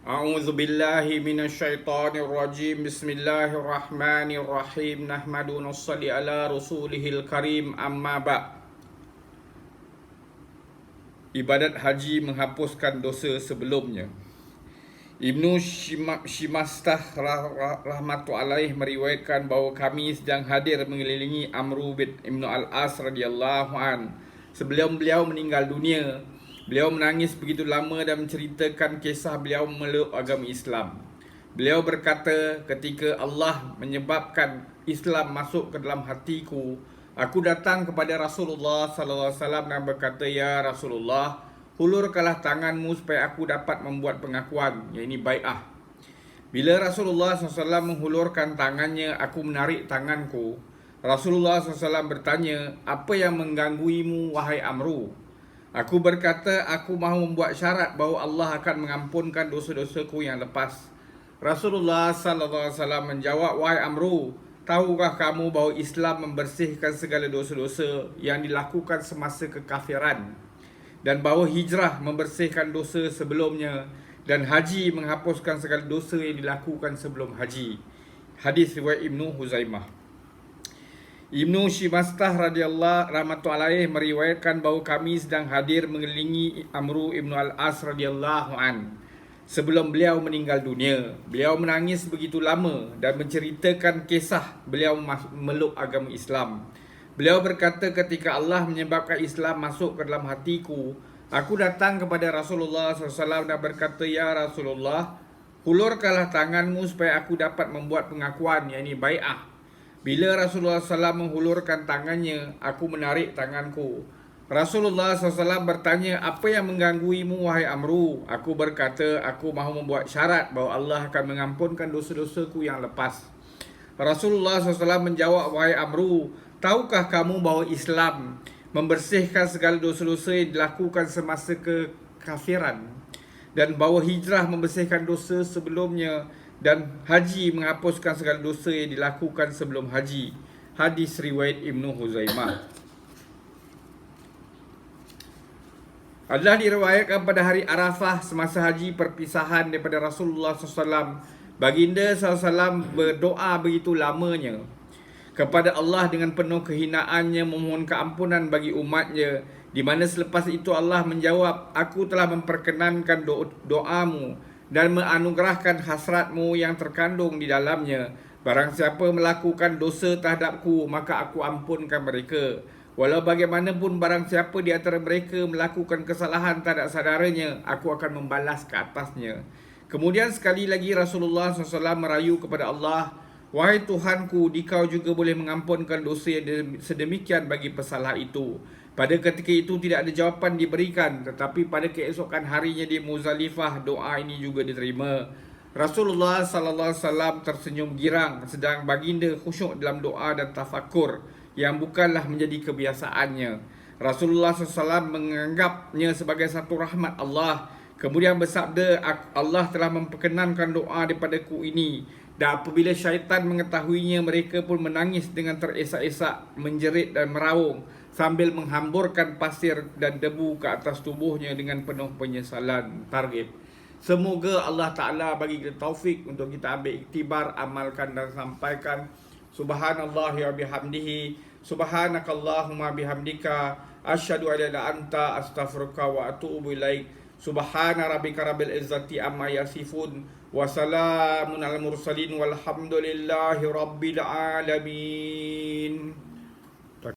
A'udzu billahi minasyaitonir rajim. Bismillahirrahmanirrahim. Nahmadu wa nusholli ala rasulihil karim. Amma ba'. Ibadat haji menghapuskan dosa sebelumnya. Ibnu Shimastah rahmatullahi meriwayatkan bahawa kami sedang hadir mengelilingi Amru bin Ibnu Al-As radhiyallahu an. Sebelum beliau meninggal dunia, beliau menangis begitu lama dan menceritakan kisah beliau memeluk agama Islam. Beliau berkata, ketika Allah menyebabkan Islam masuk ke dalam hatiku, aku datang kepada Rasulullah sallallahu alaihi wasallam dan berkata, ya Rasulullah, hulurkanlah tanganmu supaya aku dapat membuat pengakuan, iaitu bai'ah. Bila Rasulullah SAW menghulurkan tangannya, aku menarik tanganku. Rasulullah SAW bertanya, apa yang menggangguimu wahai Amru? Aku berkata, aku mahu membuat syarat bahawa Allah akan mengampunkan dosa-dosaku yang lepas. Rasulullah SAW menjawab, wahai Amru, tahukah kamu bahawa Islam membersihkan segala dosa-dosa yang dilakukan semasa kekafiran, dan bahawa hijrah membersihkan dosa sebelumnya, dan haji menghapuskan segala dosa yang dilakukan sebelum haji. Hadis riwayat Ibnu Huzaimah. Ibnu Shimastah radhiyallahu rahmatullahi meriwayatkan bahawa kami sedang hadir mengelilingi Amru Ibnu Al-As radhiyallahu an. Sebelum beliau meninggal dunia, beliau menangis begitu lama dan menceritakan kisah beliau memeluk agama Islam. Beliau berkata, ketika Allah menyebabkan Islam masuk ke dalam hatiku, aku datang kepada Rasulullah SAW dan berkata, ya Rasulullah, hulurkanlah tanganmu supaya aku dapat membuat pengakuan, iaitu bai'ah. Bila Rasulullah SAW menghulurkan tangannya, aku menarik tanganku. Rasulullah SAW bertanya, apa yang menggangguimu wahai Amru? Aku berkata, aku mahu membuat syarat bahawa Allah akan mengampunkan dosa-dosaku yang lepas. Rasulullah SAW menjawab, wahai Amru, tahukah kamu bahawa Islam membersihkan segala dosa-dosa yang dilakukan semasa kekafiran, dan bahawa hijrah membersihkan dosa sebelumnya, dan haji menghapuskan segala dosa yang dilakukan sebelum haji. Hadis riwayat Ibnu Huzaimah. Adalah diriwayatkan pada hari Arafah semasa haji perpisahan daripada Rasulullah SAW, baginda SAW berdoa begitu lamanya kepada Allah dengan penuh kehinaannya, memohon keampunan bagi umatnya, di mana selepas itu Allah menjawab, aku telah memperkenankan doamu dan menganugerahkan hasratmu yang terkandung di dalamnya. Barang siapa melakukan dosa terhadapku, maka aku ampunkan mereka. Walau bagaimanapun barang siapa di antara mereka melakukan kesalahan terhadap saudaranya, aku akan membalas ke atasnya. Kemudian sekali lagi Rasulullah SAW merayu kepada Allah, wahai Tuhanku, dikau juga boleh mengampunkan dosa yang sedemikian bagi pesalah itu. Pada ketika itu tidak ada jawapan diberikan, tetapi pada keesokan harinya di Muzdalifah, doa ini juga diterima. Rasulullah SAW tersenyum girang sedang baginda khusyuk dalam doa dan tafakur yang bukanlah menjadi kebiasaannya. Rasulullah SAW menganggapnya sebagai satu rahmat Allah. Kemudian bersabda, Allah telah memperkenankan doa daripadaku ini. Dan apabila syaitan mengetahuinya, mereka pun menangis dengan teresak-esak, menjerit dan meraung sambil menghamburkan pasir dan debu ke atas tubuhnya dengan penuh penyesalan. Targhib. Semoga Allah Ta'ala bagi kita taufik untuk kita ambil iktibar, amalkan dan sampaikan. Subhanallah wa bihamdihi, subhanakallahumma bihamdika, asyhadu an la ilaha illa anta, astaghfiruka wa atubu ilaik. Subhana rabbika rabbil izzati amma yasifun, wa salamun alal mursalin, walhamdulillahi rabbil alamin.